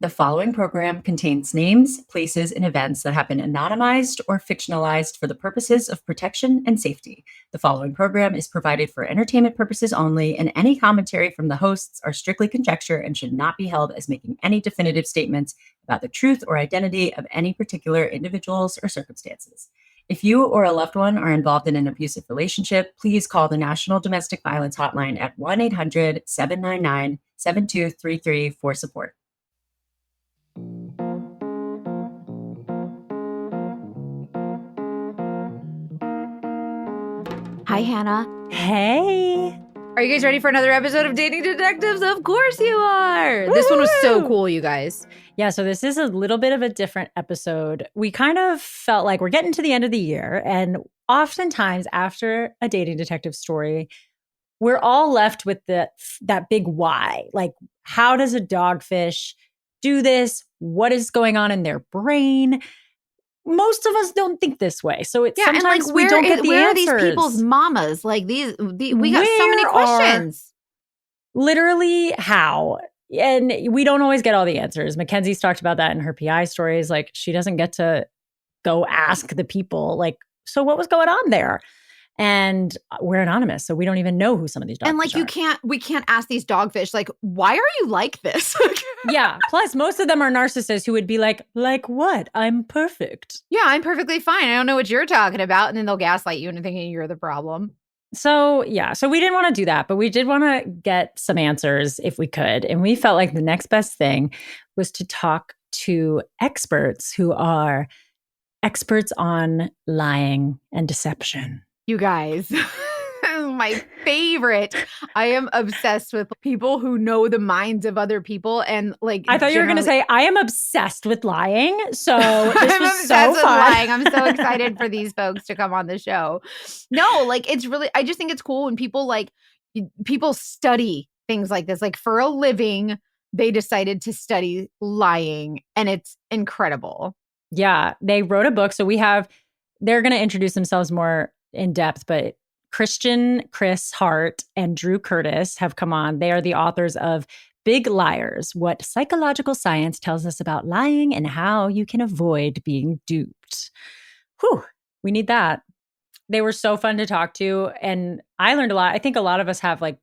The following program contains names, places, and events that have been anonymized or fictionalized for the purposes of protection and safety. The following program is provided for entertainment purposes only, and any commentary from the hosts are strictly conjecture and should not be held as making any definitive statements about the truth or identity of any particular individuals or circumstances. If you or a loved one are involved in an abusive relationship, please call the National Domestic Violence Hotline at 1-800-799-7233 for support. Hi, Hannah. Hey. Are you guys ready for another episode of Dating Detectives? Of course you are. Woo-hoo! This one was so cool, you guys. Yeah, so this is a little bit of a different episode. We kind of felt like we're getting to the end of the year, and oftentimes after a dating detective story, we're all left with that big why. Like, how does a dogfish do this? What is going on in their brain? Most of us don't think this way. So it's sometimes and like, we don't get the where answers. Are these people's mamas? Like we got so many questions. Literally how? And we don't always get all the answers. Mackenzie's talked about that in her PI stories. Like, she doesn't get to go ask the people, like, so what was going on there? And we're anonymous, so we don't even know who some of these dogfish are. And like, we can't ask these dogfish, like, why are you like this? Yeah. Plus, most of them are narcissists who would be like what? I'm perfect. Yeah, I'm perfectly fine. I don't know what you're talking about. And then they'll gaslight you into thinking you're the problem. So, yeah. So we didn't want to do that, but we did want to get some answers if we could. And we felt like the next best thing was to talk to experts who are experts on lying and deception. You guys, my favorite. I am obsessed with people who know the minds of other people. And like, I thought you were going to say, I am obsessed with lying. So this I'm was obsessed so with fun. lying. I'm so excited for these folks to come on the show. No, like, it's really, I just think it's cool when people study things like this. Like, for a living, they decided to study lying, and it's incredible. Yeah, they wrote a book. So they're going to introduce themselves more in depth, but Chris Hart and Drew Curtis have come on. They are the authors of Big Liars, What Psychological Science Tells Us About Lying and How You Can Avoid Being Duped. Whew, we need that. They were so fun to talk to, and I learned a lot. I think a lot of us have, like,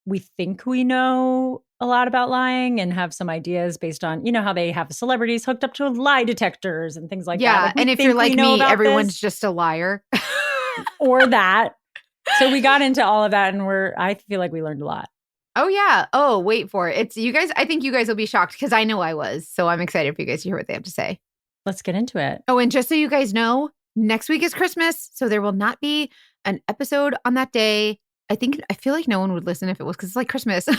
we think we know a lot about lying and have some ideas based on, how they have celebrities hooked up to lie detectors and things like that. Yeah, and if you're like me, everyone's just a liar. Or that. So we got into all of that, and I feel like we learned a lot. Oh, yeah. Oh, wait for it. It's you guys. I think you guys will be shocked because I know I was. So I'm excited for you guys to hear what they have to say. Let's get into it. Oh, and just so you guys know, next week is Christmas. So there will not be an episode on that day. I feel like no one would listen if it was because it's like Christmas.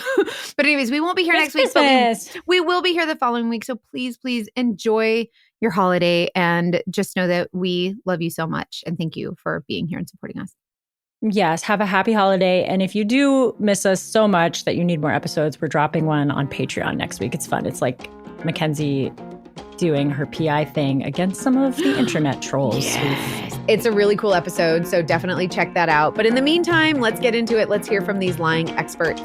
But anyways, we won't be here next week. But we will be here the following week. So please enjoy your holiday, and just know that we love you so much. And thank you for being here and supporting us. Yes, have a happy holiday. And if you do miss us so much that you need more episodes, we're dropping one on Patreon next week. It's fun. It's like Mackenzie doing her PI thing against some of the internet trolls. Yes. It's a really cool episode, so definitely check that out. But in the meantime, let's get into it. Let's hear from these lying experts.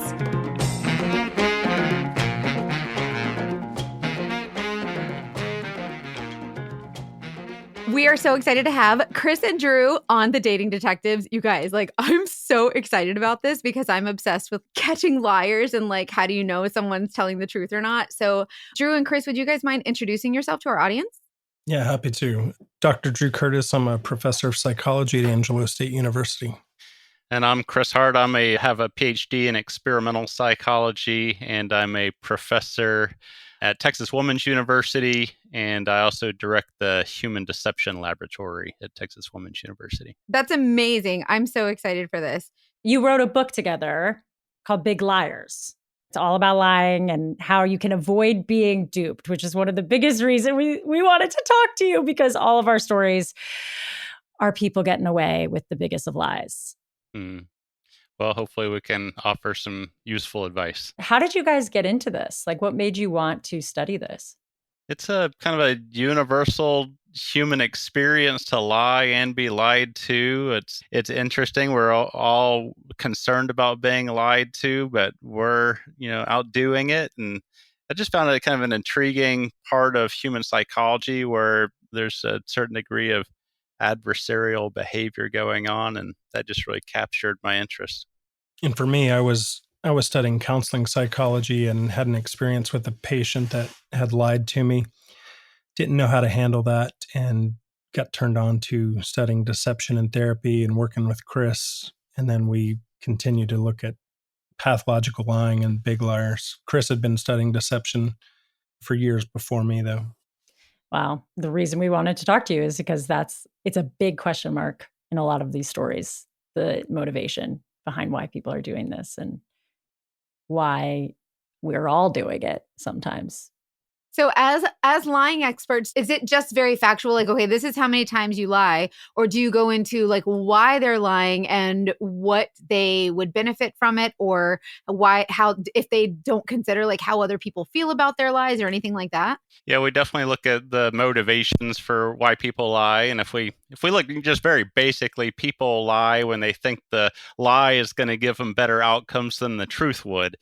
We are so excited to have Chris and Drew on the Dating Detectives. You guys, like, I'm so excited about this because I'm obsessed with catching liars and, like, how do you know if someone's telling the truth or not? So, Drew and Chris, would you guys mind introducing yourself to our audience? Yeah, happy to. Dr. Drew Curtis. I'm a professor of psychology at Angelo State University. And I'm Chris Hart. I have a PhD in experimental psychology, and I'm a professor at Texas Women's University, and I also direct the Human Deception Laboratory at Texas Women's University. That's amazing. I'm so excited for this. You wrote a book together called Big Liars. It's all about lying and how you can avoid being duped, which is one of the biggest reasons we wanted to talk to you, because all of our stories are people getting away with the biggest of lies. Well, hopefully we can offer some useful advice. How did you guys get into this? Like, what made you want to study this? It's a kind of a universal human experience to lie and be lied to. It's interesting. We're all concerned about being lied to, but we're, outdoing it. And I just found it kind of an intriguing part of human psychology where there's a certain degree of adversarial behavior going on, and that just really captured my interest. And for me, I was studying counseling psychology and had an experience with a patient that had lied to me. Didn't know how to handle that and got turned on to studying deception and therapy and working with Chris. And then we continued to look at pathological lying and big liars. Chris had been studying deception for years before me, though. Wow. The reason we wanted to talk to you is because it's a big question mark in a lot of these stories, the motivation behind why people are doing this and why we're all doing it sometimes. So as lying experts, is it just very factual? Like, okay, this is how many times you lie, or do you go into like why they're lying and what they would benefit from it, or how if they don't consider like how other people feel about their lies or anything like that? Yeah, we definitely look at the motivations for why people lie, and if we look just very basically, people lie when they think the lie is going to give them better outcomes than the truth would.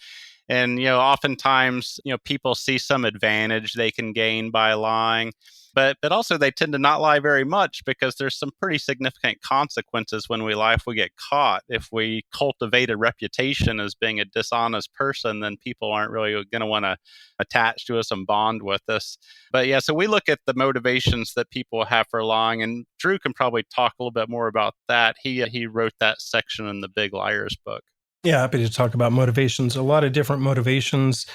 And, oftentimes, people see some advantage they can gain by lying, but also they tend to not lie very much because there's some pretty significant consequences when we lie if we get caught. If we cultivate a reputation as being a dishonest person, then people aren't really going to want to attach to us and bond with us. But yeah, so we look at the motivations that people have for lying, and Drew can probably talk a little bit more about that. He wrote that section in the Big Liars book. Yeah, happy to talk about motivations. A lot of different motivations,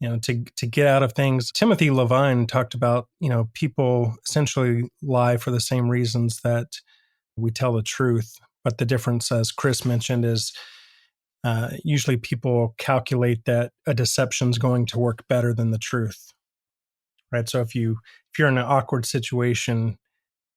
to get out of things. Timothy Levine talked about, people essentially lie for the same reasons that we tell the truth. But the difference, as Chris mentioned, is usually people calculate that a deception is going to work better than the truth, right? So if you're in an awkward situation,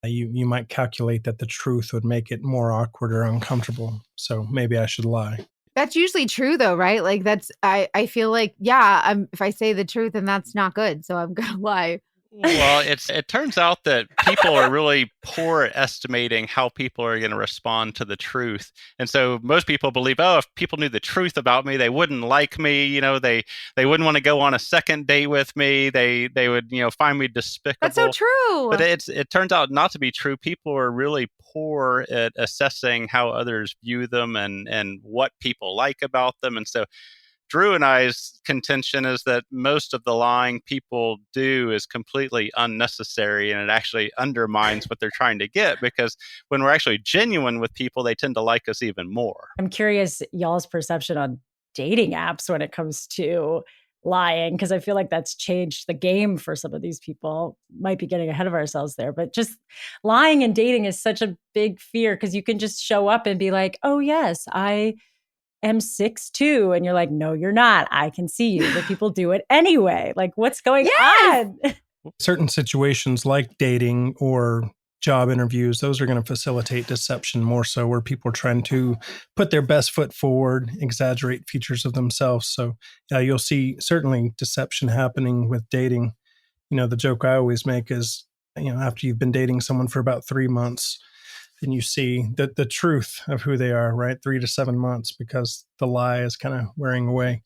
you might calculate that the truth would make it more awkward or uncomfortable. So maybe I should lie. That's usually true though, right? Like I feel like, if I say the truth and that's not good, so I'm going to lie. Well, it turns out that people are really poor at estimating how people are going to respond to the truth. And so most people believe, if people knew the truth about me, they wouldn't like me. They wouldn't want to go on a second date with me. They would, find me despicable. That's so true. But it turns out not to be true. People are really poor at assessing how others view them and what people like about them. And so Drew and I's contention is that most of the lying people do is completely unnecessary, and it actually undermines what they're trying to get, because when we're actually genuine with people, they tend to like us even more. I'm curious y'all's perception on dating apps when it comes to lying, because I feel like that's changed the game for some of these people. Might be getting ahead of ourselves there, but just lying and dating is such a big fear because you can just show up and be like, oh yes, I am 6'2", and you're like, no, you're not. I can see you, but people do it anyway. Like, what's going on? Certain situations like dating or job interviews, those are going to facilitate deception more so, where people are trying to put their best foot forward, exaggerate features of themselves. So you'll see certainly deception happening with dating. The joke I always make is, after you've been dating someone for about 3 months, then you see the truth of who they are, right? 3 to 7 months, because the lie is kind of wearing away.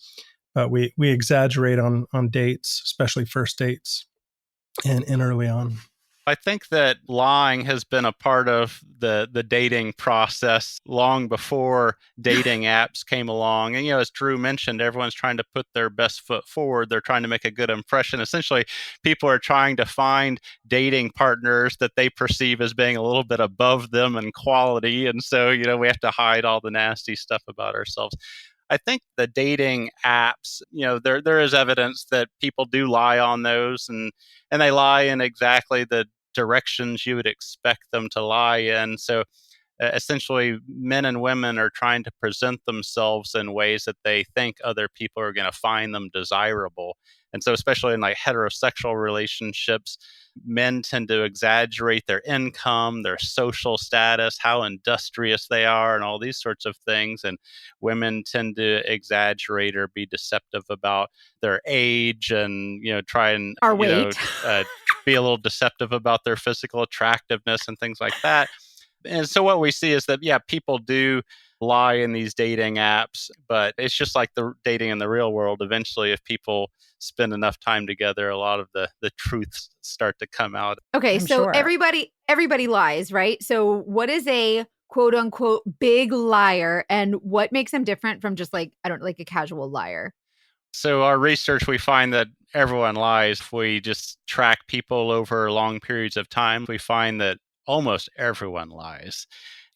But we exaggerate on dates, especially first dates and early on. I think that lying has been a part of the dating process long before dating apps came along. And, as Drew mentioned, everyone's trying to put their best foot forward. They're trying to make a good impression. Essentially, people are trying to find dating partners that they perceive as being a little bit above them in quality. And so, we have to hide all the nasty stuff about ourselves. I think the dating apps, there is evidence that people do lie on those, and they lie in exactly the directions you would expect them to lie in. So essentially, men and women are trying to present themselves in ways that they think other people are going to find them desirable. And so especially in like heterosexual relationships, men tend to exaggerate their income, their social status, how industrious they are, and all these sorts of things. And women tend to exaggerate or be deceptive about their age and, try and our weight. Be a little deceptive about their physical attractiveness and things like that. And so what we see is that, people do lie in these dating apps, but it's just like the dating in the real world. Eventually, if people spend enough time together, a lot of the truths start to come out. Okay, I'm so sure. everybody lies, right? So what is a quote unquote big liar, and what makes them different from just like, I don't know, like a casual liar? So our research, we find that everyone lies. If we just track people over long periods of time, we find that almost everyone lies.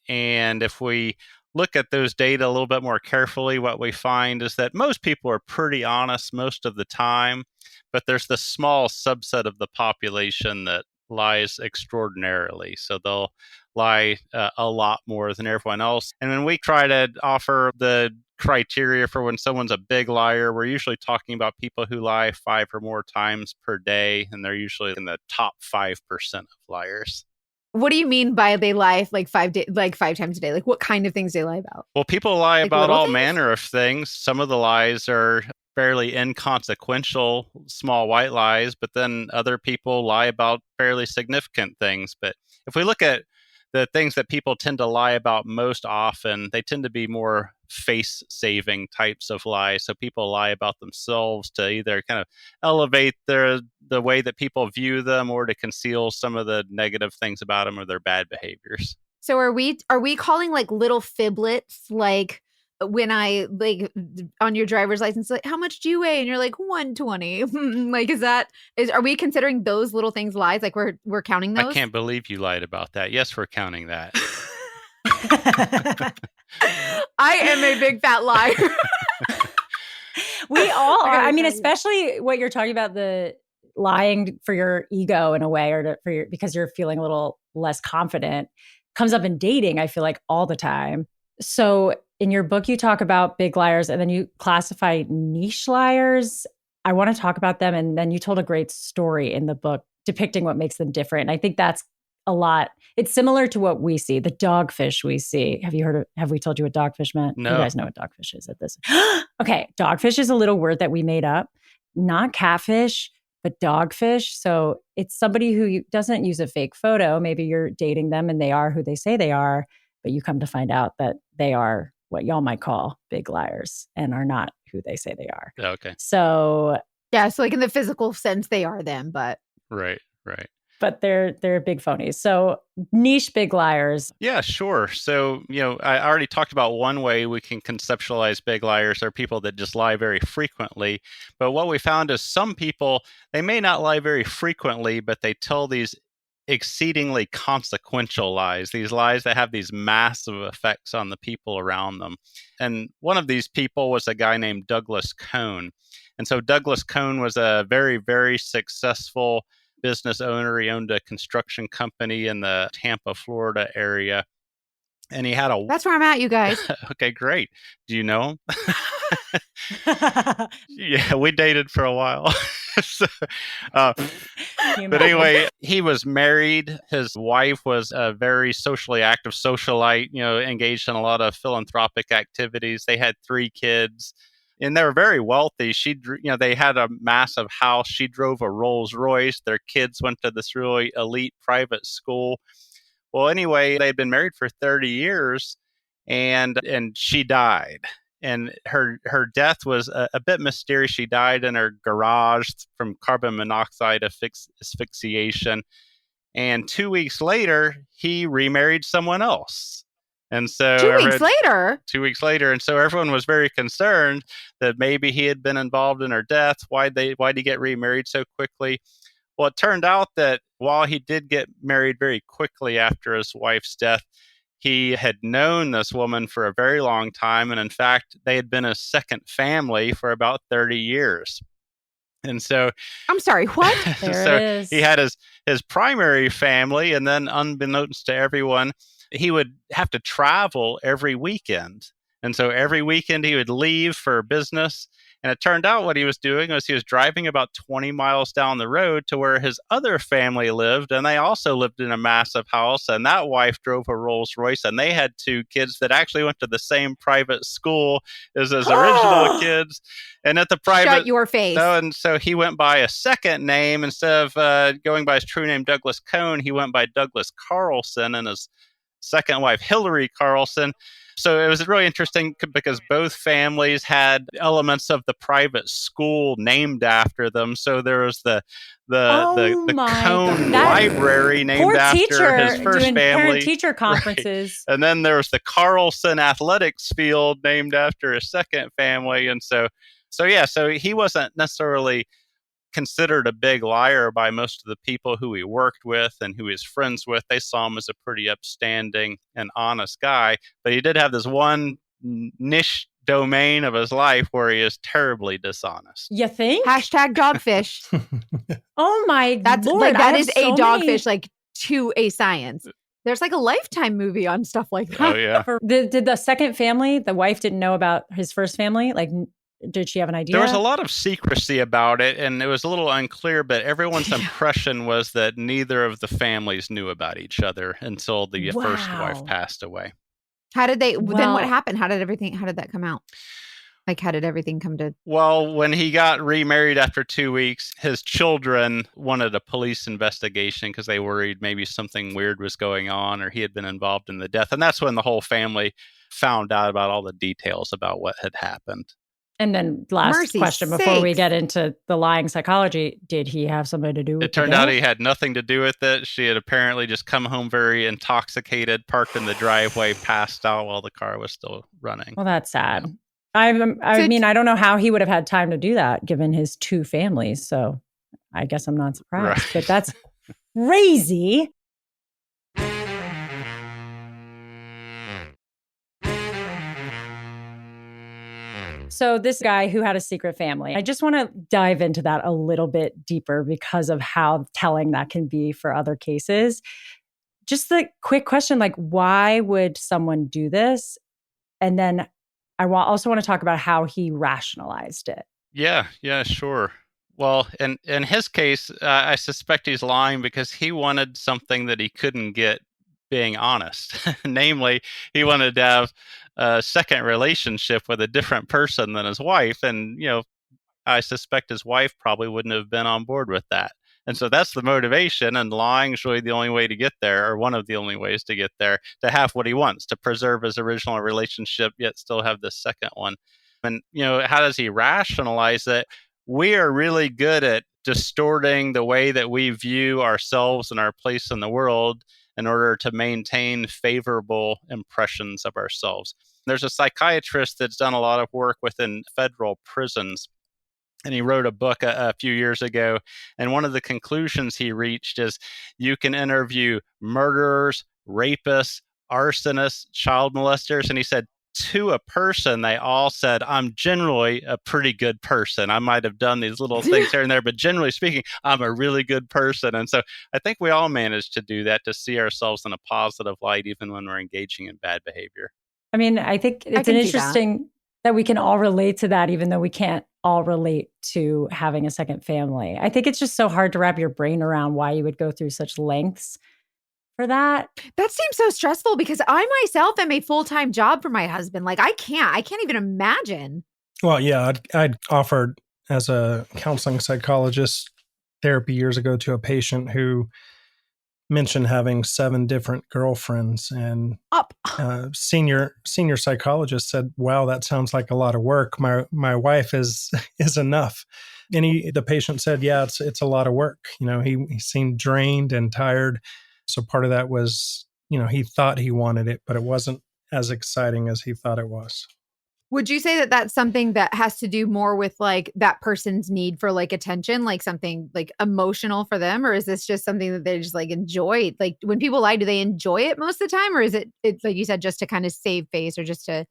And if we look at those data a little bit more carefully, what we find is that most people are pretty honest most of the time, but there's this small subset of the population that lies extraordinarily. So they'll lie a lot more than everyone else. And when we try to offer the criteria for when someone's a big liar, we're usually talking about people who lie 5 or more times per day, and they're usually in the top 5% of liars. What do you mean by they lie like 5 times a day? Like what kind of things they lie about? Well, people lie Like about little all things? manner of things. Some of the lies are fairly inconsequential, small white lies, but then other people lie about fairly significant things. But if we look at the things that people tend to lie about most often, they tend to be more face-saving types of lies. So people lie about themselves to either kind of elevate the way that people view them, or to conceal some of the negative things about them or their bad behaviors. So are we calling like little fiblets, like when I like on your driver's license, like how much do you weigh? And you're like 120. Like are we considering those little things lies? Like we're counting those? I can't believe you lied about that. Yes, we're counting that. I am a big fat liar. We all are. I mean, sorry. especially what you're talking about, the lying for your ego in a way, or because you're feeling a little less confident, comes up in dating, I feel like, all the time. So in your book, you talk about big liars, and then you classify niche liars. I want to talk about them. And then you told a great story in the book depicting what makes them different. And I think that's a lot. It's similar to what we see, the dogfish we see. Have we told you what dogfish meant? No. You guys know what dogfish is at this. Okay. Dogfish is a little word that we made up, not catfish, but dogfish. So it's somebody who doesn't use a fake photo. Maybe you're dating them and they are who they say they are, but you come to find out that they are what y'all might call big liars and are not who they say they are. Okay. So yeah, so like in the physical sense, they are them, but Right. But they're big phonies. So niche big liars. Yeah, sure. So, I already talked about one way we can conceptualize big liars are people that just lie very frequently. But what we found is some people, they may not lie very frequently, but they tell these exceedingly consequential lies, these lies that have these massive effects on the people around them. And one of these people was a guy named Douglas Cohn. And so Douglas Cohn was a very, very successful business owner. He owned a construction company in the Tampa, Florida area. And he had that's where I'm at, you guys. Okay, great. Do you know him? Yeah, we dated for a while. So, but anyway, he was married. His wife was a very socially active socialite, engaged in a lot of philanthropic activities. They had 3 kids. And they were very wealthy. They had a massive house. She drove a Rolls Royce. Their kids went to this really elite private school. Well, anyway, they'd been married for 30 years, and she died. And her death was a bit mysterious. She died in her garage from carbon monoxide asphyxiation. And 2 weeks later, he remarried someone else. And so 2 weeks later? 2 weeks later. And so everyone was very concerned that maybe he had been involved in her death. Why'd he get remarried so quickly? Well, it turned out that while he did get married very quickly after his wife's death, he had known this woman for a very long time. And in fact, they had been a second family for about 30 years. And so I'm sorry, what? So he had his primary family, and then unbeknownst to everyone, he would have to travel every weekend. And so every weekend he would leave for business. And it turned out what he was doing was he was driving about 20 miles down the road to where his other family lived. And they also lived in a massive house. And that wife drove a Rolls Royce. And they had 2 kids that actually went to the same private school as his original kids. And at the private... Shut your face. And so he went by a second name. Instead of going by his true name, Douglas Cohn, he went by Douglas Carlson. And his second wife, Hillary Carlson. So it was really interesting because both families had elements of the private school named after them. So there was the Cone Library named after his first doing family. Parent-teacher conferences. Right. And then there was the Carlson Athletics Field named after his second family. And so he wasn't necessarily considered a big liar by most of the people who he worked with and who he was friends with. They saw him as a pretty upstanding and honest guy, but he did have this one niche domain of his life where he is terribly dishonest. You think? Hashtag Dogfish. Oh my That's Lord, like, that is so a Dogfish, like to a science. There's like a Lifetime movie on stuff like that. Oh yeah. Did the second family, the wife didn't know about his first family? Like, did she have an idea? There was a lot of secrecy about it, and it was a little unclear, but everyone's impression was that neither of the families knew about each other until the first wife passed away. How did they, then what happened? How did that come out? Like, how did everything come to? Well, when he got remarried after 2 weeks, his children wanted a police investigation because they worried maybe something weird was going on or he had been involved in the death. And that's when the whole family found out about all the details about what had happened. And then last question before we get into the lying psychology, did he have something to do with it? It turned out he had nothing to do with it. She had apparently just come home very intoxicated, parked in the driveway, passed out while the car was still running. Well, that's sad. I mean, I don't know how he would have had time to do that given his two families. So I guess I'm not surprised. Right. But that's crazy. So this guy who had a secret family, I just want to dive into that a little bit deeper because of how telling that can be for other cases. Just the quick question, like, why would someone do this? And then I also want to talk about how he rationalized it. Yeah, sure. Well, in his case, I suspect he's lying because he wanted something that he couldn't get being honest. Namely, he wanted to have a second relationship with a different person than his wife. And, I suspect his wife probably wouldn't have been on board with that. And so that's the motivation, and lying is really the only way to get there, or one of the only ways to get there, to have what he wants, to preserve his original relationship, yet still have this second one. And, how does he rationalize it? We are really good at distorting the way that we view ourselves and our place in the world in order to maintain favorable impressions of ourselves. There's a psychiatrist that's done a lot of work within federal prisons, and he wrote a book a few years ago. And one of the conclusions he reached is you can interview murderers, rapists, arsonists, child molesters. And he said, to a person, they all said, I'm generally a pretty good person. I might have done these little things here and there, but generally speaking, I'm a really good person. And so I think we all manage to do that, to see ourselves in a positive light, even when we're engaging in bad behavior. I mean, I think it's interesting that we can all relate to that, even though we can't all relate to having a second family. I think it's just so hard to wrap your brain around why you would go through such lengths for that. That seems so stressful because I myself am a full-time job for my husband. Like, I can't even imagine. Well, yeah, I'd offered as a counseling psychologist therapy years ago to a patient who mentioned having 7 different girlfriends, and senior psychologist said, wow, that sounds like a lot of work. My wife is enough. And the patient said, yeah, it's a lot of work. He seemed drained and tired. So part of that was, he thought he wanted it, but it wasn't as exciting as he thought it was. Would you say that that's something that has to do more with like that person's need for like attention, like something like emotional for them? Or is this just something that they just like enjoy? Like when people lie, do they enjoy it most of the time? Or is it's like you said, just to kind of save face, or just to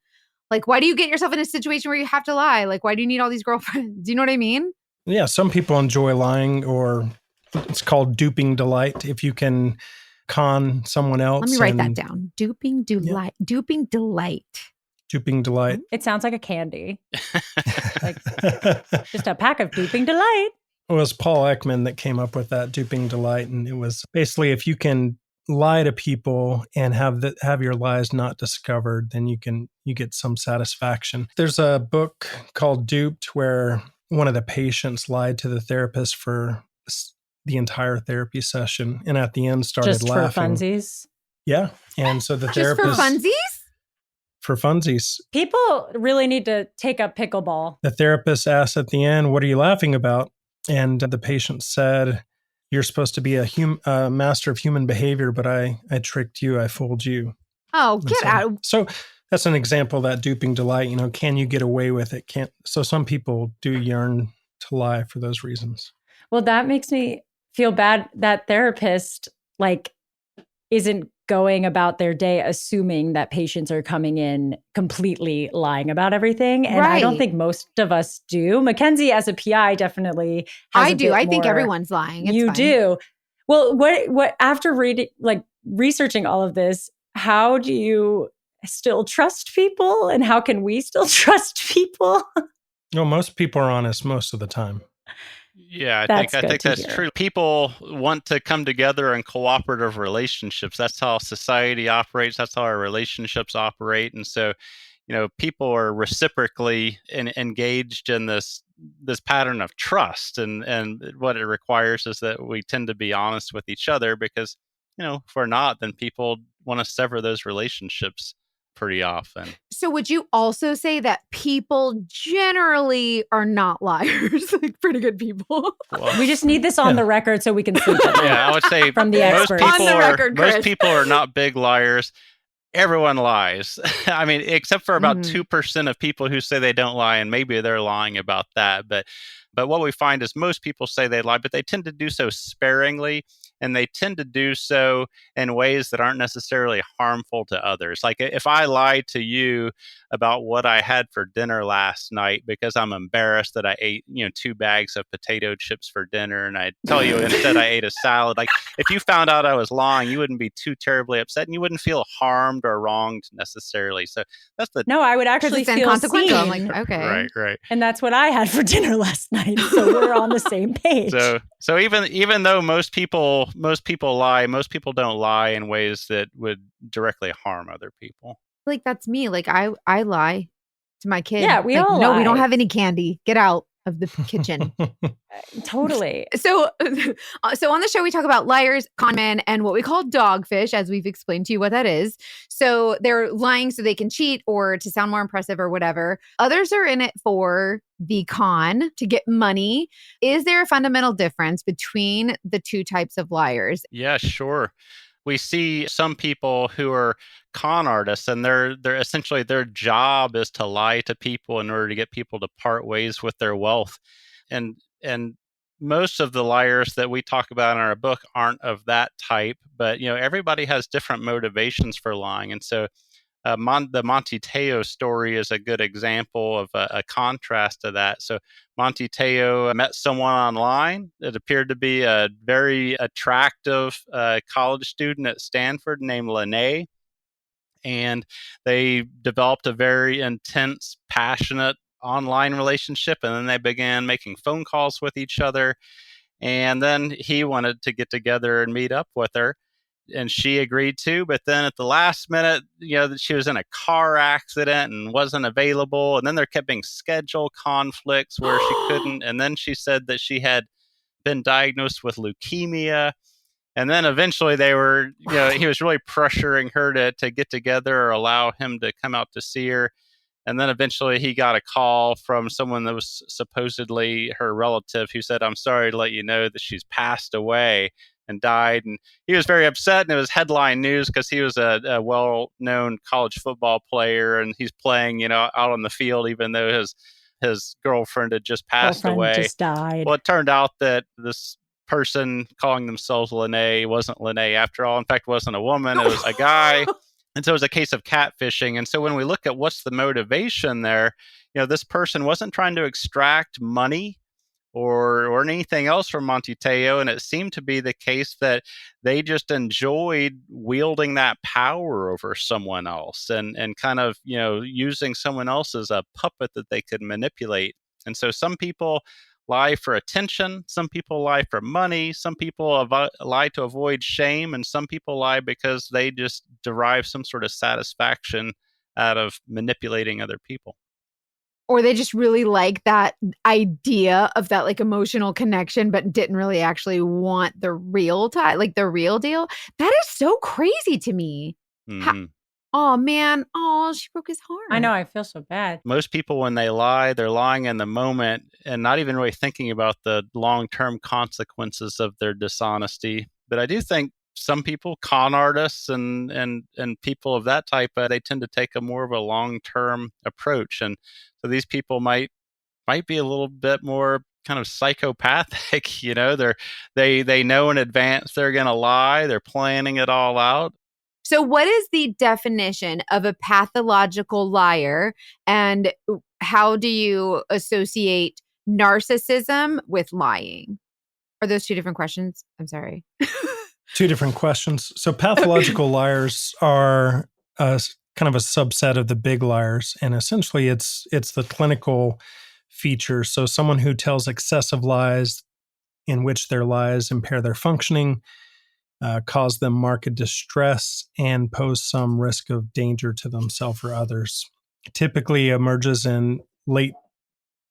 like, why do you get yourself in a situation where you have to lie? Like, why do you need all these girlfriends? Do you know what I mean? Yeah. Some people enjoy lying, or it's called duping delight. If you can con someone else. Let me write that down. Duping delight. Yeah. Duping delight. Duping delight. It sounds like a candy. Like just a pack of duping delight. It was Paul Ekman that came up with that duping delight. And it was basically, if you can lie to people and have your lies not discovered, then you get some satisfaction. There's a book called Duped where one of the patients lied to the therapist for the entire therapy session, and at the end started just laughing. For funsies? Yeah. And so the Just for therapist... funsies? For funsies. People really need to take up pickleball. The therapist asked at the end, "What are you laughing about?" And the patient said, "You're supposed to be a master of human behavior, but I tricked you. I fooled you." Oh, get out. So that's an example of that duping delight. Can you get away with it? So some people do yearn to lie for those reasons. Well, that makes me feel bad. That therapist isn't going about their day assuming that patients are coming in completely lying about everything. And I don't think most of us do. Mackenzie, as a PI, definitely has I do. I think more. everyone's lying. It's you fine. do. Well, what after researching all of this, how do you still trust people? And how can we still trust people? No, most people are honest most of the time. Yeah, I think that's true. People want to come together in cooperative relationships. That's how society operates. That's how our relationships operate. And so, people are reciprocally engaged in this pattern of trust. And what it requires is that we tend to be honest with each other because, if we're not, then people want to sever those relationships pretty often. So would you also say that people generally are not liars, like pretty good people? Well, we just need this on the record so we can sleep. Yeah, I would say from the experts. Most people are not big liars. Everyone lies. I mean, except for about 2% of people who say they don't lie, and maybe they're lying about that. But what we find is most people say they lie, but they tend to do so sparingly, and they tend to do so in ways that aren't necessarily harmful to others. Like if I lie to you about what I had for dinner last night because I'm embarrassed that I ate, 2 bags of potato chips for dinner, and I tell you instead I ate a salad. Like if you found out I was lying, you wouldn't be too terribly upset, and you wouldn't feel harmed or wronged necessarily. So that's No, I would actually feel inconsequential. seen. I'm like, okay. Right. And that's what I had for dinner last night. So we're on the same page. So even though most people lie, most people don't lie in ways that would directly harm other people. Like that's me. Like I lie to my kid. Yeah, we all No, lie. we don't have any candy. Get out of the kitchen. Totally. So on the show, we talk about liars, con men, and what we call dogfish, as we've explained to you what that is. So they're lying so they can cheat or to sound more impressive or whatever. Others are in it for the con, to get money. Is there a fundamental difference between the two types of liars? Yeah, sure. We see some people who are con artists, and they're essentially their job is to lie to people in order to get people to part ways with their wealth. And most of the liars that we talk about in our book aren't of that type, but everybody has different motivations for lying. And so the Monty Teo story is a good example of a contrast to that. So Monty Teo met someone online. It appeared to be a very attractive college student at Stanford named Lene. And they developed a very intense, passionate online relationship. And then they began making phone calls with each other. And then he wanted to get together and meet up with her. And she agreed to, but then at the last minute, she was in a car accident and wasn't available. And then there kept being schedule conflicts where she couldn't. And then she said that she had been diagnosed with leukemia. And then eventually he was really pressuring her to get together or allow him to come out to see her. And then eventually he got a call from someone that was supposedly her relative who said, "I'm sorry to let you know that she's passed away and died." And he was very upset, and it was headline news because he was a well-known college football player, and he's playing, out on the field, even though his girlfriend had just passed away. Just died. Well, it turned out that this person calling themselves Lene wasn't Lene after all. In fact, it wasn't a woman; it was a guy. And so it was a case of catfishing. And so when we look at what's the motivation there, this person wasn't trying to extract money or anything else from Monty Teo. And it seemed to be the case that they just enjoyed wielding that power over someone else and kind of, using someone else as a puppet that they could manipulate. And so some people lie for attention, some people lie for money, some people lie to avoid shame, and some people lie because they just derive some sort of satisfaction out of manipulating other people. Or they just really like that idea of that like emotional connection, but didn't really actually want the real like the real deal. That is so crazy to me. Mm-hmm. Oh man. Oh, she broke his heart. I know. I feel so bad. Most people, when they lie, they're lying in the moment and not even really thinking about the long-term consequences of their dishonesty. But I do think some people, con artists and people of that type, they tend to take a more of a long-term approach. And so these people might be a little bit more kind of psychopathic. You know, they know in advance they're going to lie. They're planning it all out. So what is the definition of a pathological liar, and how do you associate narcissism with lying? Are those two different questions? I'm sorry. Two different questions. So pathological liars are kind of a subset of the big liars, and essentially it's the clinical feature. So someone who tells excessive lies in which their lies impair their functioning, cause them marked distress, and pose some risk of danger to themselves or others. It typically emerges in late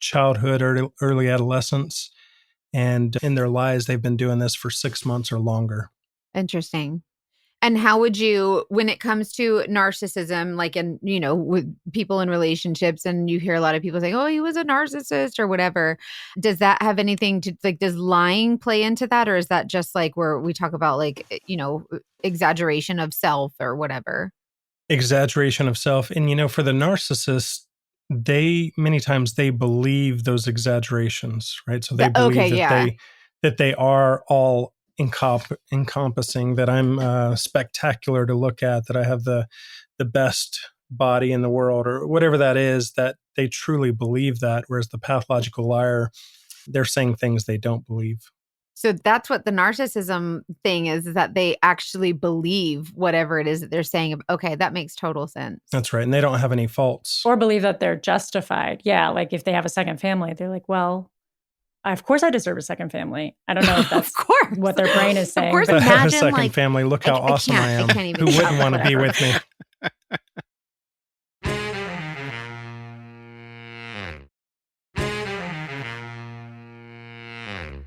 childhood or early adolescence, and in their lives, they've been doing this for 6 months or longer. Interesting. And how would you, when it comes to narcissism, like in, you know, with people in relationships, and you hear a lot of people saying, oh, he was a narcissist or whatever. Does that have anything to, like, does lying play into that? Or is that just like where we talk about, like, you know, exaggeration of self or whatever? Exaggeration of self. And, you know, for the narcissist, many times they believe those exaggerations, right? So they believe that they are all encompassing, that I'm spectacular to look at, that I have the best body in the world, or whatever that is, that they truly believe that. Whereas the pathological liar, they're saying things they don't believe. So that's what the narcissism thing is that they actually believe whatever it is that they're saying. Okay, that makes total sense. That's right. And they don't have any faults. Or believe that they're justified. Yeah, like if they have a second family, they're like, well, of course I deserve a second family. I don't know if that's what their brain is saying. Of course, but I have a imagine, second like, family. Look how awesome I am. can't even Who wouldn't want to be with me?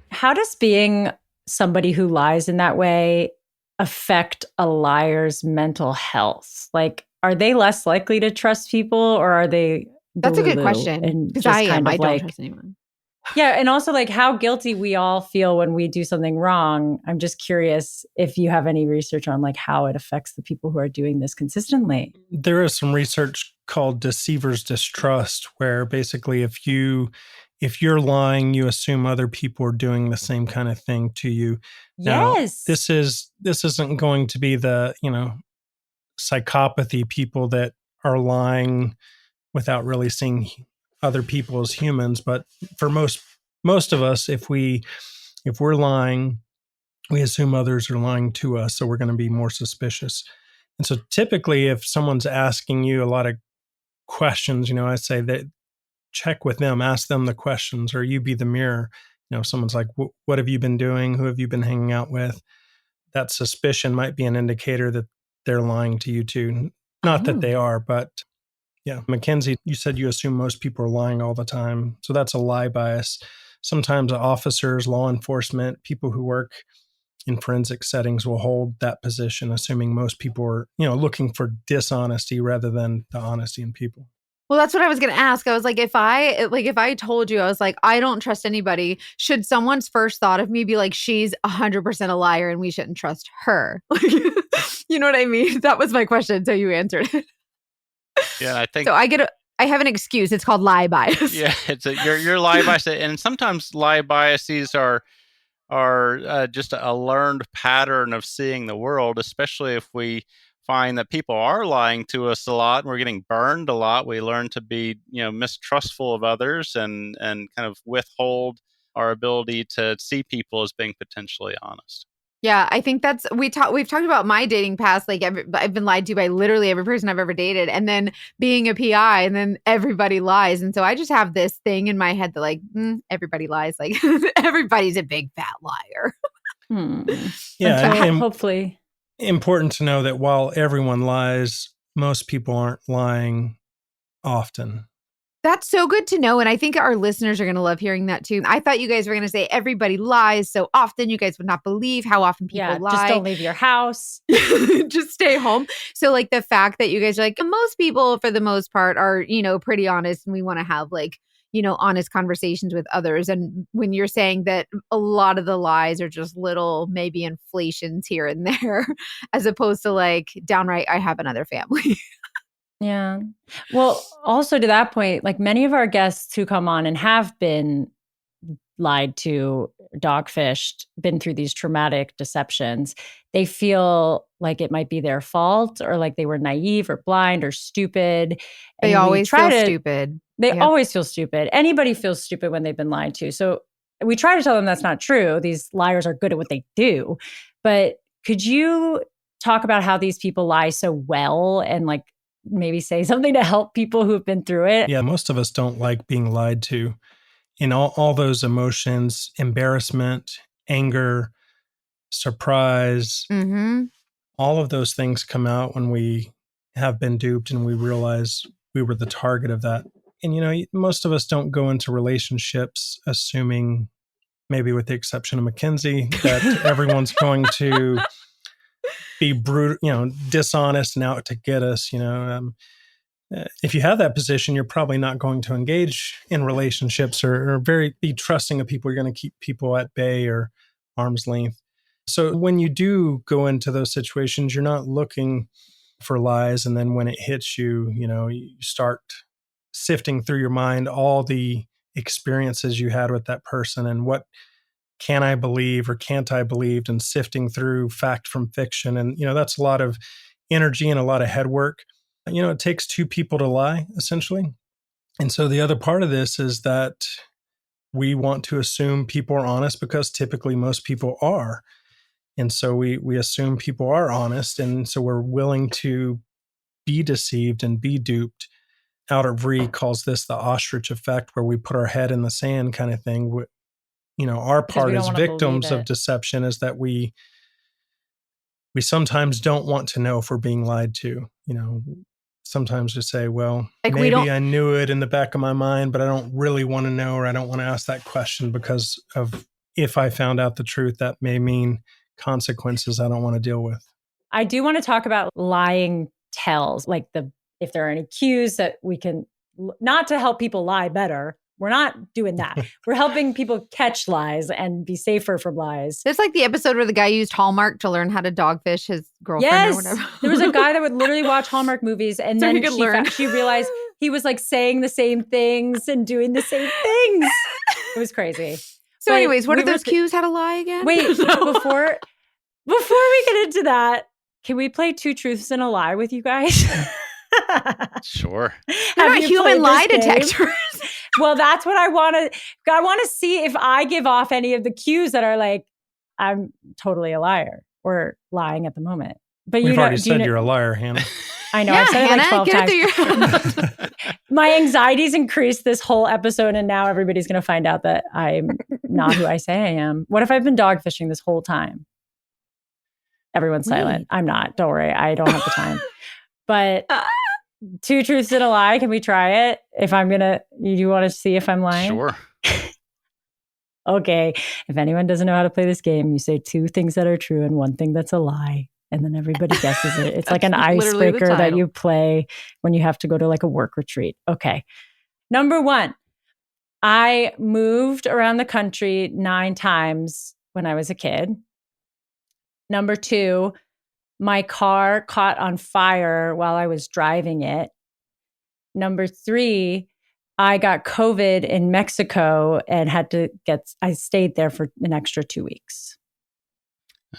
How does being somebody who lies in that way affect a liar's mental health? Like, are they less likely to trust people, or are they? That's a good question. Because I am. I don't trust anyone. Yeah. And also, like, how guilty we all feel when we do something wrong. I'm just curious if you have any research on, like, how it affects the people who are doing this consistently. There is some research called deceiver's distrust, where basically if you're lying, you assume other people are doing the same kind of thing to you. Yes. Now, this isn't going to be the, you know, psychopathy people that are lying without really seeing other people as humans. But for most of us, if we're lying, we assume others are lying to us. So we're going to be more suspicious. And so typically if someone's asking you a lot of questions, you know, I say that check with them, ask them the questions, or you be the mirror. You know, if someone's like, what have you been doing? Who have you been hanging out with? That suspicion might be an indicator that they're lying to you too. Not that they are, but yeah. Mackenzie, you said you assume most people are lying all the time. So that's a lie bias. Sometimes officers, law enforcement, people who work in forensic settings will hold that position, assuming most people are, you know, looking for dishonesty rather than the honesty in people. Well, that's what I was going to ask. I was like, if I told you, I was like, I don't trust anybody, should someone's first thought of me be like, she's 100% a liar and we shouldn't trust her? You know what I mean? That was my question. So you answered it. Yeah, I think so. I have an excuse. It's called lie bias. Yeah, it's your lie bias, and sometimes lie biases are just a learned pattern of seeing the world. Especially if we find that people are lying to us a lot and we're getting burned a lot, we learn to be, you know, mistrustful of others and kind of withhold our ability to see people as being potentially honest. Yeah, I think we've talked about my dating past. Like I've been lied to by literally every person I've ever dated, and then being a PI, and then everybody lies, and so I just have this thing in my head that like everybody lies, like everybody's a big fat liar. Yeah, hopefully. Important to know that while everyone lies, most people aren't lying often. That's so good to know. And I think our listeners are going to love hearing that too. I thought you guys were going to say everybody lies so often. You guys would not believe how often people lie. Just don't leave your house. Just stay home. So like the fact that you guys are like, most people for the most part are, pretty honest, and we want to have like, honest conversations with others. And when you're saying that a lot of the lies are just little, maybe inflations here and there, as opposed to like downright, I have another family. Yeah. Well, also to that point, like many of our guests who come on and have been lied to, dogfished, been through these traumatic deceptions, they feel like it might be their fault or like they were naive or blind or stupid. They always feel stupid. They always feel stupid. Anybody feels stupid when they've been lied to. So we try to tell them that's not true. These liars are good at what they do. But could you talk about how these people lie so well and like maybe say something to help people who've been through it? Yeah, most of us don't like being lied to. In all those emotions, embarrassment, anger, surprise, all of those things come out when we have been duped and we realize we were the target of that. And, most of us don't go into relationships assuming, maybe with the exception of Mackenzie, that everyone's going to be brutal, dishonest and out to get us, if you have that position, you're probably not going to engage in relationships or be trusting of people. You're going to keep people at bay or arm's length. So when you do go into those situations, you're not looking for lies. And then when it hits you, you start sifting through your mind all the experiences you had with that person and what can I believe or can't I believe, and sifting through fact from fiction. And, that's a lot of energy and a lot of head work. It takes two people to lie, essentially. And so the other part of this is that we want to assume people are honest because typically most people are. And so we assume people are honest. And so we're willing to be deceived and be duped. Albert Vree calls this the ostrich effect, where we put our head in the sand kind of thing. Our part as victims of deception is that we sometimes don't want to know if we're being lied to. Sometimes we say, well, like maybe I knew it in the back of my mind, but I don't really want to know, or I don't want to ask that question because of if I found out the truth, that may mean consequences I don't want to deal with. I do want to talk about lying tells, like if there are any cues that we can, not to help people lie better. We're not doing that. We're helping people catch lies and be safer from lies. It's like the episode where the guy used Hallmark to learn how to dogfish his girlfriend or whatever. There was a guy that would literally watch Hallmark movies and so then she realized he was like saying the same things and doing the same things. It was crazy. So anyways, what are those cues how to lie again? Wait, before we get into that, can we play Two Truths and a Lie with you guys? Sure. They're not human lie detectors. Well, that's what I want to see if I give off any of the cues that are like, I'm totally a liar or lying at the moment. But We've already said you're a liar, Hannah. I know. I've said Hannah, it like 12 times. My anxiety's increased this whole episode, and now everybody's going to find out that I'm not who I say I am. What if I've been dog fishing this whole time? Everyone's silent. I'm not. Don't worry. I don't have the time. But Two Truths and a Lie. Can we try it? You want to see if I'm lying? Sure. Okay. If anyone doesn't know how to play this game, you say two things that are true and one thing that's a lie. And then everybody guesses it. It's like an icebreaker that you play when you have to go to like a work retreat. Okay. Number one, I moved around the country 9 times when I was a kid. Number 2, my car caught on fire while I was driving it. Number 3, I got COVID in Mexico and I stayed there for an extra 2 weeks.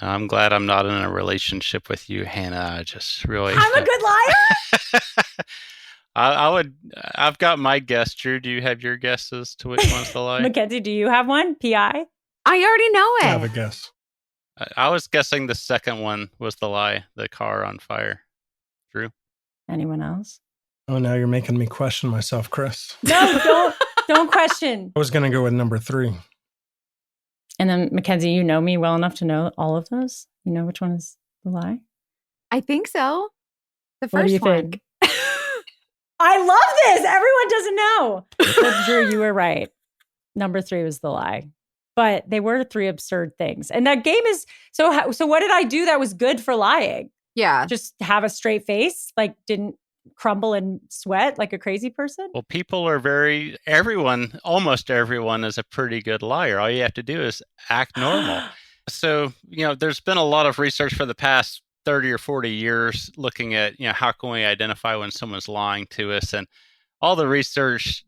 I'm glad I'm not in a relationship with you, Hannah. I just really... I'm a good liar? I've got my guess. Drew, do you have your guesses to which one's the lie? Mackenzie, do you have one? PI? I already know it. I have a guess. I was guessing the second one was the lie, the car on fire. Drew? Anyone else? Oh, now you're making me question myself, Chris. No, don't question. I was going to go with number 3. And then, Mackenzie, you know me well enough to know all of those? You know which one is the lie? I think so. The first what do you one. think? I love this. Everyone doesn't know. But Drew, you were right. Number 3 was the lie. But they were 3 absurd things. And that game is so what did I do that was good for lying? Yeah. Just have a straight face, like didn't crumble and sweat like a crazy person? Well, people are almost everyone is a pretty good liar. All you have to do is act normal. So, there's been a lot of research for the past 30 or 40 years looking at, how can we identify when someone's lying to us? And all the research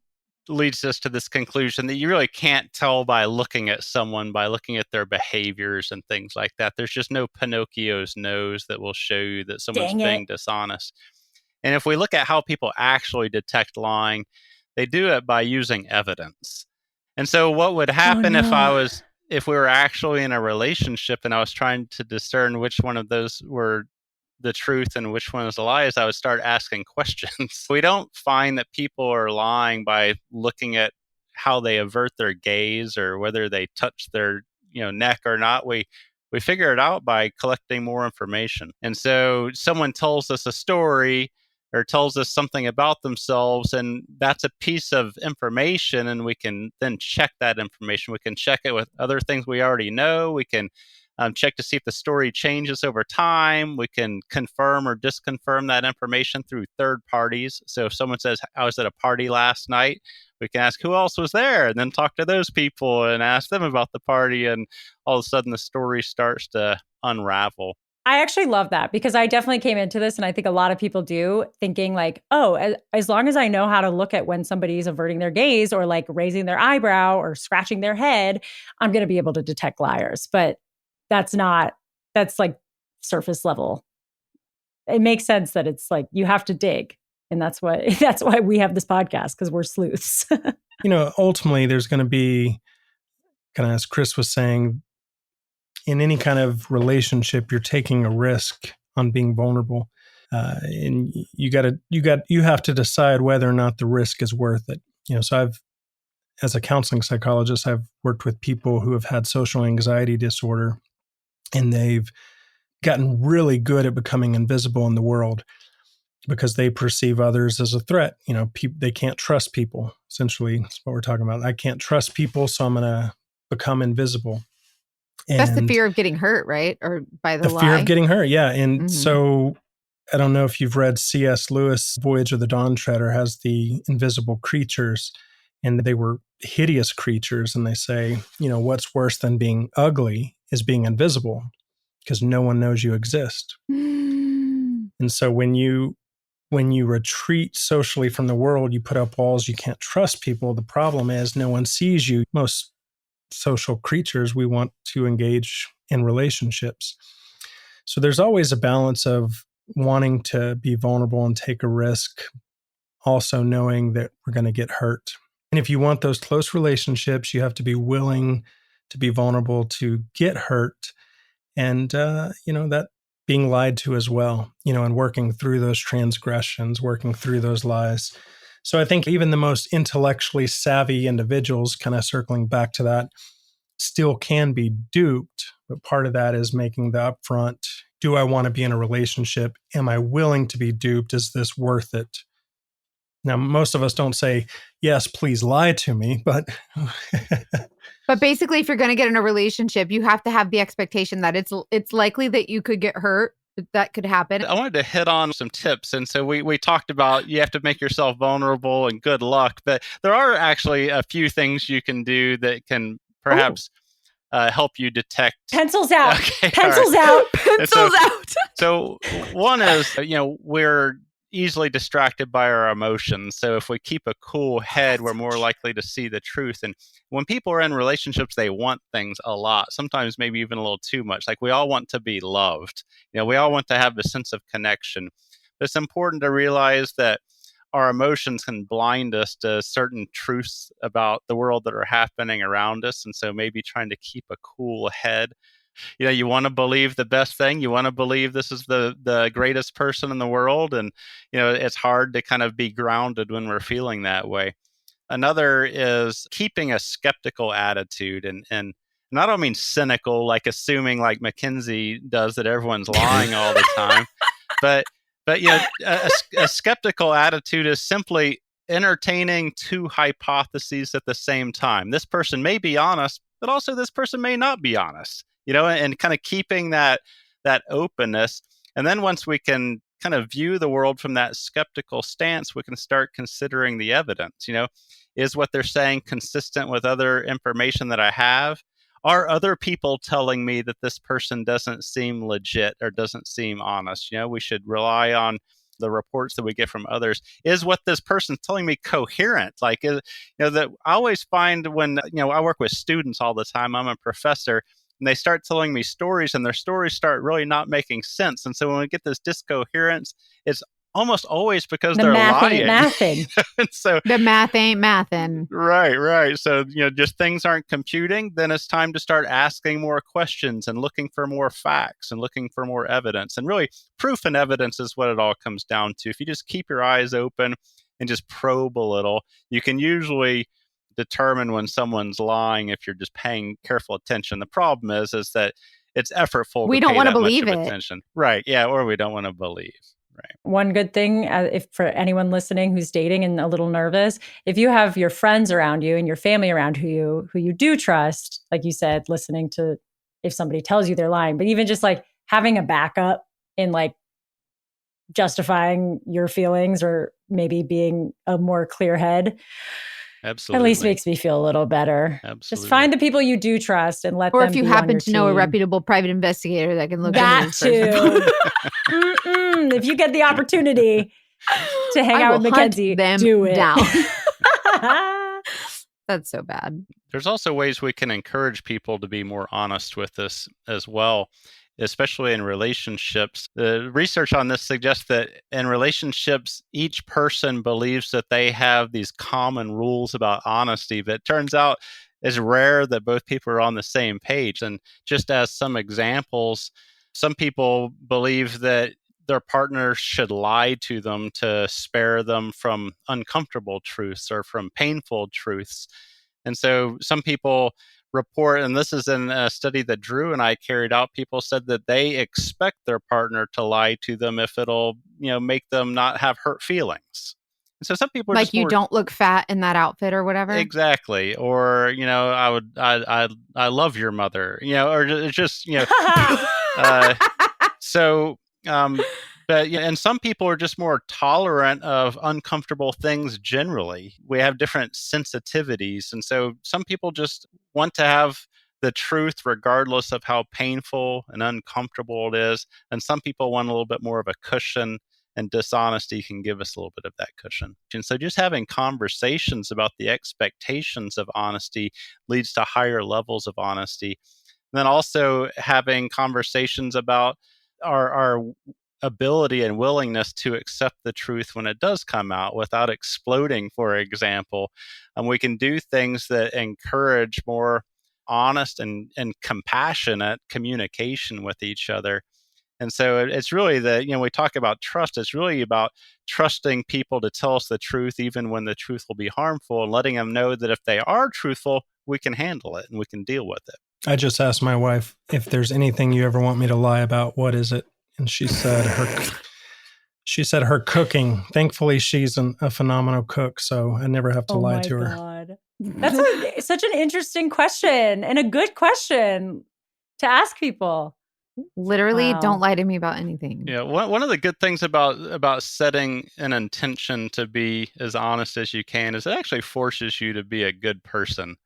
leads us to this conclusion that you really can't tell by looking at someone, by looking at their behaviors and things like that. There's just no Pinocchio's nose that will show you that someone's being dishonest. And if we look at how people actually detect lying, they do it by using evidence. And so what would happen if we were actually in a relationship and I was trying to discern which one of those were the truth and which one is a lie, is I would start asking questions. We don't find that people are lying by looking at how they avert their gaze or whether they touch their neck or not. We figure it out by collecting more information. And so someone tells us a story or tells us something about themselves, and that's a piece of information, and we can then check that information. We can check it with other things we already know. We can check to see if the story changes over time. We can confirm or disconfirm that information through third parties. So if someone says, I was at a party last night, we can ask who else was there and then talk to those people and ask them about the party. And all of a sudden the story starts to unravel. I actually love that because I definitely came into this, and I think a lot of people do, thinking like, oh, as long as I know how to look at when somebody's averting their gaze or like raising their eyebrow or scratching their head, I'm going to be able to detect liars. But that's like surface level. It makes sense that it's like you have to dig. And that's why we have this podcast, because we're sleuths. Ultimately, there's going to be, kind of as Chris was saying, in any kind of relationship, you're taking a risk on being vulnerable, and you have to decide whether or not the risk is worth it. So as a counseling psychologist, I've worked with people who have had social anxiety disorder, and they've gotten really good at becoming invisible in the world because they perceive others as a threat. They can't trust people. Essentially, that's what we're talking about. I can't trust people, so I'm going to become invisible. That's the fear of getting hurt, right? Or by the lie. The fear of getting hurt, yeah. And so I don't know if you've read C.S. Lewis' Voyage of the Dawn Treader has the invisible creatures, and they were hideous creatures. And they say, what's worse than being ugly is being invisible, because no one knows you exist. And so when you retreat socially from the world, you put up walls, you can't trust people. The problem is no one sees you. Most social creatures, we want to engage in relationships. So there's always a balance of wanting to be vulnerable and take a risk, also knowing that we're going to get hurt. And if you want those close relationships, you have to be willing to be vulnerable to get hurt. And, that being lied to as well, and working through those transgressions, working through those lies. So I think even the most intellectually savvy individuals, kind of circling back to that, still can be duped. But part of that is making the upfront, do I want to be in a relationship? Am I willing to be duped? Is this worth it? Now, most of us don't say, yes, please lie to me, but... But basically, if you're going to get in a relationship, you have to have the expectation that it's likely that you could get hurt. That could happen. I wanted to hit on some tips. And so we talked about you have to make yourself vulnerable and good luck. But there are actually a few things you can do that can perhaps help you detect. Pencils out. Okay, Pencils right. out. Pencils out. So one is, we're easily distracted by our emotions. So if we keep a cool head, we're more likely to see the truth. And when people are in relationships, they want things a lot, sometimes maybe even a little too much. Like we all want to be loved. We all want to have a sense of connection. But it's important to realize that our emotions can blind us to certain truths about the world that are happening around us. And so maybe trying to keep a cool head. You want to believe the best thing. You want to believe this is the greatest person in the world. And, it's hard to kind of be grounded when we're feeling that way. Another is keeping a skeptical attitude. And I don't mean cynical, like assuming like McKinsey does that everyone's lying all the time. But But a skeptical attitude is simply entertaining two hypotheses at the same time. This person may be honest, but also this person may not be honest. And kind of keeping that openness. And then once we can kind of view the world from that skeptical stance, we can start considering the evidence. Is what they're saying consistent with other information that I have? Are other people telling me that this person doesn't seem legit or doesn't seem honest? We should rely on the reports that we get from others. Is what this person's telling me coherent? That I always find when, I work with students all the time, I'm a professor, and they start telling me stories and their stories start really not making sense. And so when we get this discoherence, it's almost always because they're lying. So the math ain't mathin'. Right. So, just things aren't computing. Then it's time to start asking more questions and looking for more facts and looking for more evidence. And really, proof and evidence is what it all comes down to. If you just keep your eyes open and just probe a little, you can usually determine when someone's lying if you're just paying careful attention. The problem is that it's effortful. We don't want to believe it. Attention. Right. Yeah. Or we don't want to believe. Right. One good thing, if for anyone listening who's dating and a little nervous, if you have your friends around you and your family around who you do trust, like you said, listening to if somebody tells you they're lying, but even just like having a backup in like justifying your feelings or maybe being a more clear head. Absolutely. At least makes me feel a little better. Absolutely. Just find the people you do trust and let them. Or if you be happen to know a team. reputable private investigator that can look that into this too. If you get the opportunity to hang out with Mackenzie, do it. Down. That's so bad. There's also ways we can encourage people to be more honest with this as well, especially in relationships. The research on this suggests that in relationships, each person believes that they have these common rules about honesty, but it turns out it's rare that both people are on the same page. And just as some examples, some people believe that their partner should lie to them to spare them from uncomfortable truths or from painful truths. And so some people report, and this is in a study that Drew and I carried out, people said that they expect their partner to lie to them if it'll, make them not have hurt feelings. And so some people are like, you don't look fat in that outfit or whatever. Exactly. Or, I love your mother, or just, but and some people are just more tolerant of uncomfortable things generally. We have different sensitivities. And so some people just want to have the truth regardless of how painful and uncomfortable it is. And some people want a little bit more of a cushion, and dishonesty can give us a little bit of that cushion. And so just having conversations about the expectations of honesty leads to higher levels of honesty. And then also having conversations about our ability and willingness to accept the truth when it does come out without exploding, for example. And we can do things that encourage more honest and compassionate communication with each other. And so it's really we talk about trust. It's really about trusting people to tell us the truth, even when the truth will be harmful, and letting them know that if they are truthful, we can handle it and we can deal with it. I just asked my wife, if there's anything you ever want me to lie about, what is it? And she said her cooking. Thankfully, she's a phenomenal cook, so I never have to lie to her. God. That's such an interesting question and a good question to ask people. Literally, Don't lie to me about anything. Yeah, one of the good things about setting an intention to be as honest as you can is it actually forces you to be a good person.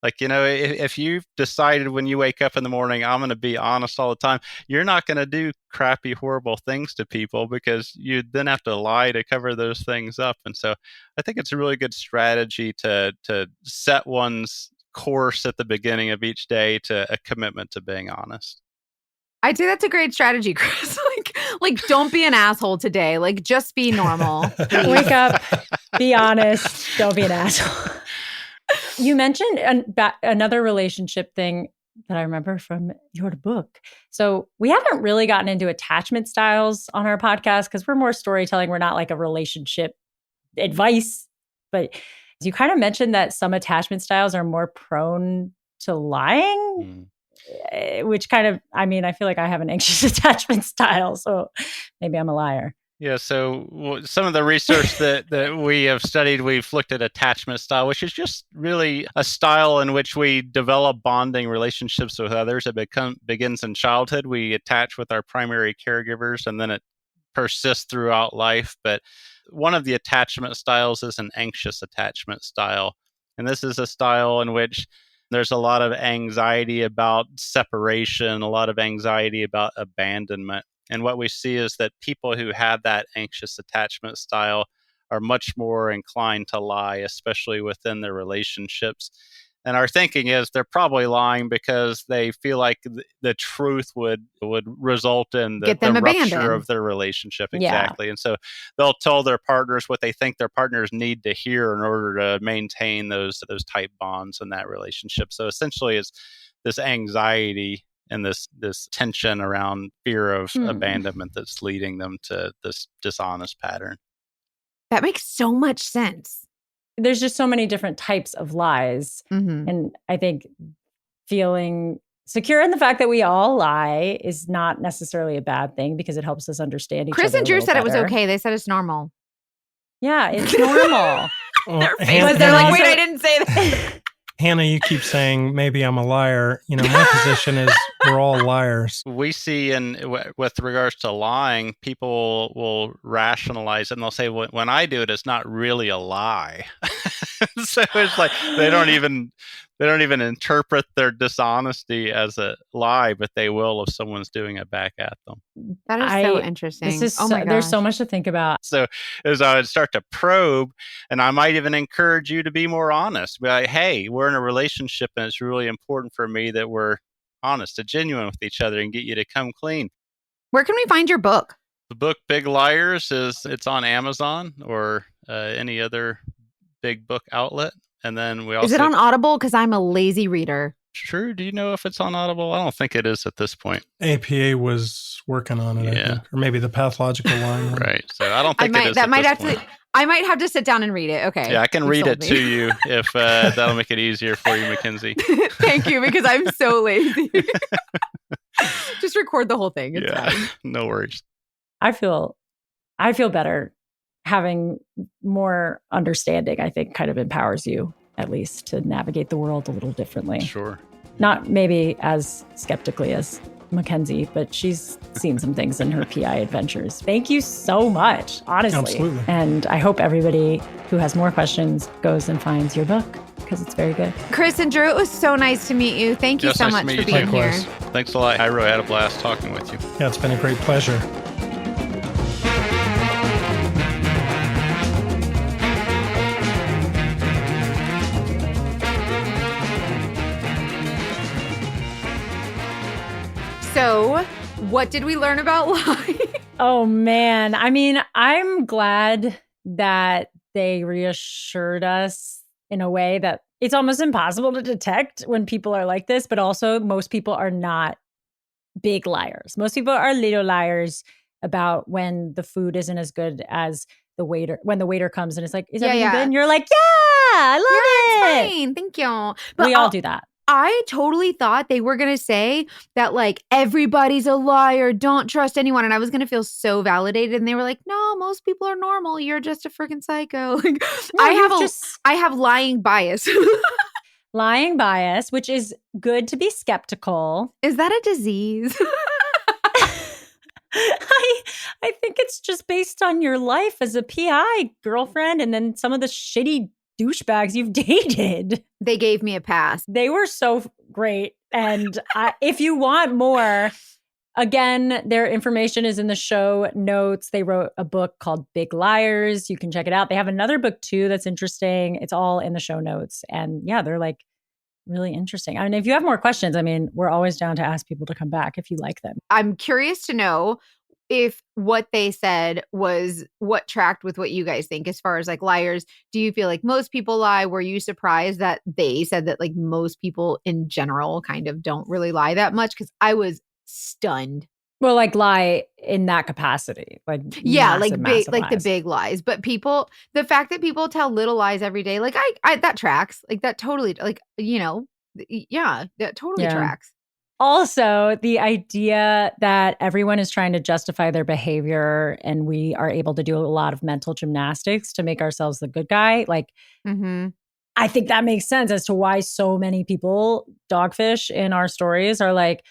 Like, if you've decided when you wake up in the morning, I'm going to be honest all the time, you're not going to do crappy, horrible things to people because you then have to lie to cover those things up. And so I think it's a really good strategy to set one's course at the beginning of each day to a commitment to being honest. I'd say that's a great strategy, Chris. like don't be an asshole today. Like, just be normal. Wake up, be honest, don't be an asshole. You mentioned another relationship thing that I remember from your book. So we haven't really gotten into attachment styles on our podcast because we're more storytelling. We're not like a relationship advice. But you kind of mentioned that some attachment styles are more prone to lying, which kind of, I feel like I have an anxious attachment style. So maybe I'm a liar. Yeah, so some of the research that we have studied, we've looked at attachment style, which is just really a style in which we develop bonding relationships with others. It begins in childhood. We attach with our primary caregivers, and then it persists throughout life. But one of the attachment styles is an anxious attachment style. And this is a style in which there's a lot of anxiety about separation, a lot of anxiety about abandonment. And what we see is that people who have that anxious attachment style are much more inclined to lie, especially within their relationships. And our thinking is they're probably lying because they feel like the truth would result in the rupture of their relationship. Exactly. Yeah. And so they'll tell their partners what they think their partners need to hear in order to maintain those tight bonds in that relationship. So essentially it's this anxiety and this tension around fear of abandonment that's leading them to this dishonest pattern. That makes so much sense. There's just so many different types of lies. Mm-hmm. And I think feeling secure in the fact that we all lie is not necessarily a bad thing because it helps us understand each other. Chris and Drew said it was okay. They said it's normal. Yeah, it's normal. Their faces, they're like, wait, I didn't say that. Hannah, you keep saying maybe I'm a liar. My position is we're all liars. We see with regards to lying, people will rationalize it and they'll say, when I do it, it's not really a lie. So it's like they don't even interpret their dishonesty as a lie, but they will if someone's doing it back at them. That is so interesting. There's so much to think about. So as I would start to probe, and I might even encourage you to be more honest. Be like, hey, we're in a relationship and it's really important for me that we're honest and genuine with each other and get you to come clean. Where can we find your book? The book Big Liars it's on Amazon or any other big book outlet. And then we also... Is it on Audible? Because I'm a lazy reader. Sure. Do you know if it's on Audible? I don't think it is at this point. APA was working on it, I think. Or maybe the pathological line. Right. So I don't think it is at this point. I might have to sit down and read it. Okay. Yeah, I can read it to you if that'll make it easier for you, Mackenzie. Thank you, because I'm so lazy. Just record the whole thing. It's fine. No worries. I feel better. Having more understanding, I think, kind of empowers you, at least, to navigate the world a little differently. Sure. Not maybe as skeptically as Mackenzie, but she's seen some things in her PI adventures. Thank you so much, honestly. Absolutely. And I hope everybody who has more questions goes and finds your book, because it's very good. Chris and Drew, it was so nice to meet you. Thank you so much for being here. Thanks a lot. I really had a blast talking with you. Yeah, it's been a great pleasure. So, what did we learn about lying? Oh, man. I mean, I'm glad that they reassured us in a way that it's almost impossible to detect when people are like this, but also most people are not big liars. Most people are little liars about when the food isn't as good as when the waiter comes and it's like, is everything good? And you're like, yeah, I love it. It's fine. Thank you. But we all do that. I totally thought they were going to say that, like, everybody's a liar, don't trust anyone. And I was going to feel so validated. And they were like, no, most people are normal. You're just a freaking psycho. Like, no, I have lying bias. Lying bias, which is good to be skeptical. Is that a disease? I think it's just based on your life as a PI girlfriend and then some of the shitty douchebags you've dated. They gave me a pass. They were so great. And if you want more, again, their information is in the show notes. They wrote a book called Big Liars. You can check it out. They have another book too that's interesting. It's all in the show notes. And yeah, they're like really interesting. I mean, if you have more questions, I mean, we're always down to ask people to come back if you like them. I'm curious to know if what they said was what tracked with what you guys think as far as like liars. Do you feel like most people lie? Were you surprised that they said that like most people in general kind of don't really lie that much? Because I was stunned. Well, like lie in that capacity. Like massive big, like the big lies. But people, the fact that people tell little lies every day, like I that tracks. Like that totally, like, you know, yeah, that totally tracks. Also, the idea that everyone is trying to justify their behavior and we are able to do a lot of mental gymnastics to make ourselves the good guy. Like, I think that makes sense as to why so many people, Dogfish in our stories, are like,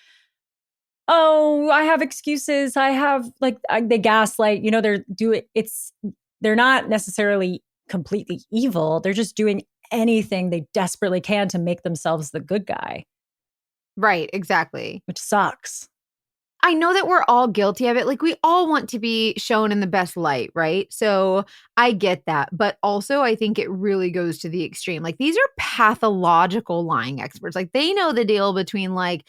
oh, I have excuses. I have they gaslight, they're not necessarily completely evil. They're just doing anything they desperately can to make themselves the good guy. Right, exactly. Which sucks. I know that we're all guilty of it. Like, we all want to be shown in the best light, right? So I get that. But also, I think it really goes to the extreme. Like, these are pathological lying experts. Like, they know the deal between, like,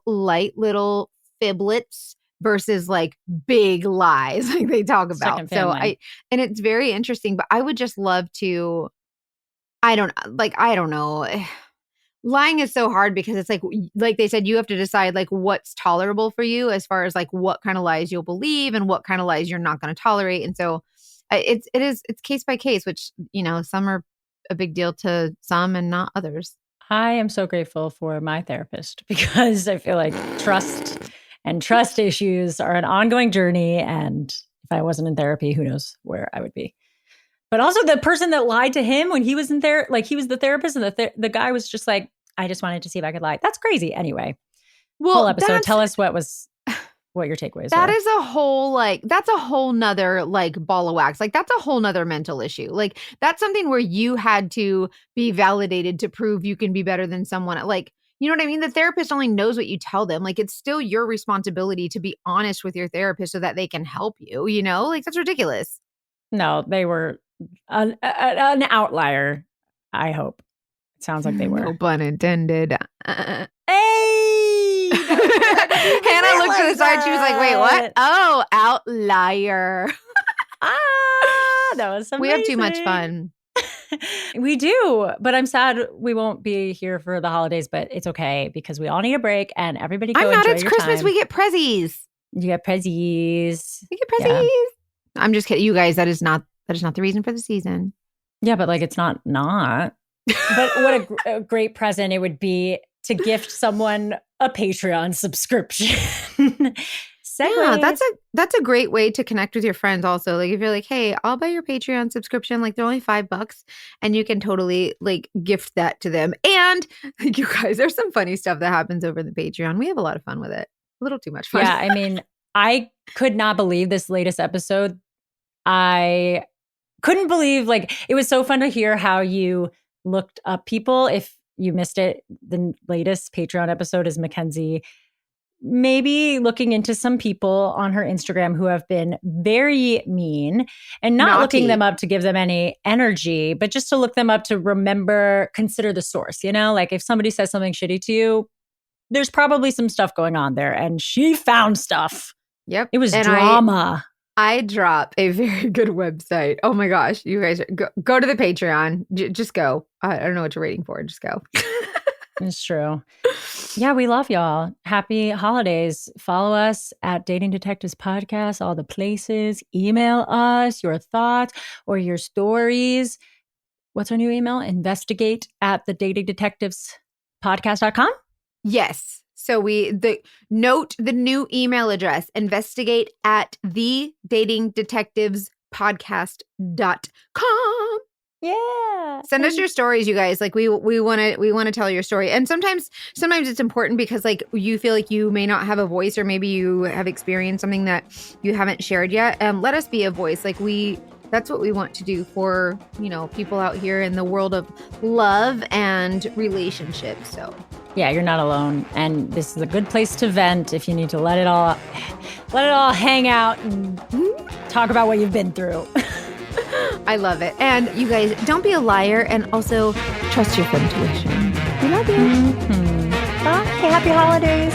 light little fiblets versus like big lies, like they talk about. So and it's very interesting. But I would just love to, I don't know. Lying is so hard because it's like they said, you have to decide like what's tolerable for you as far as like what kind of lies you'll believe and what kind of lies you're not going to tolerate. And so it's case by case, which, some are a big deal to some and not others. I am so grateful for my therapist because I feel like trust issues are an ongoing journey. And if I wasn't in therapy, who knows where I would be. But also the person that lied to him when he was in there, like he was the therapist and the guy was just like, I just wanted to see if I could lie. That's crazy. Anyway, whole episode. Tell us what your takeaways That were. is that's a whole nother like ball of wax. Like that's a whole nother mental issue. Like that's something where you had to be validated to prove you can be better than someone. Like, you know what I mean? The therapist only knows what you tell them. Like it's still your responsibility to be honest with your therapist so that they can help you, Like that's ridiculous. No, they were an outlier, I hope. It sounds like they were. No pun intended. Hey! Hannah looked to the side. She was like, wait, what? Oh, outlier. That was amazing. We have too much fun. We do, but I'm sad we won't be here for the holidays, but it's okay because we all need a break and everybody go enjoy it's your Christmas. time. We get prezzies. You get prezzies. We get prezzies. Yeah. I'm just kidding. You guys, that is not the reason for the season. Yeah, but like it's not. But what a great present it would be to gift someone a Patreon subscription. Yeah, that's a great way to connect with your friends also. Like if you're like, hey, I'll buy your Patreon subscription, like they're only $5 and you can totally like gift that to them. And like, you guys, there's some funny stuff that happens over the Patreon. We have a lot of fun with it. A little too much fun. Yeah, I mean, I could not believe this latest episode. I couldn't believe, like, it was so fun to hear how you looked up people. If you missed it, the latest Patreon episode is Mackenzie maybe looking into some people on her Instagram who have been very mean and not looking them up to give them any energy, but just to look them up to consider the source, like if somebody says something shitty to you, there's probably some stuff going on there. And she found stuff. Yep. It was drama. I drop a very good website. Oh my gosh. You guys go to the Patreon. Just go. I don't know what you're waiting for. Just go. It's true. Yeah, we love y'all. Happy holidays. Follow us at Dating Detectives Podcast, all the places. Email us your thoughts or your stories. What's our new email? investigate@thedatingdetectivespodcast.com. Yes. So note the new email address, investigate@thedatingdetectivespodcast.com. Yeah. Send us your stories, you guys. Like we want to tell your story. And sometimes it's important because like you feel like you may not have a voice or maybe you have experienced something that you haven't shared yet. Let us be a voice. Like that's what we want to do for, people out here in the world of love and relationships. So yeah, you're not alone. And this is a good place to vent if you need to let it all hang out and talk about what you've been through. I love it. And you guys, don't be a liar and also trust your intuition. We love you. Mm-hmm. Bye. Happy holidays.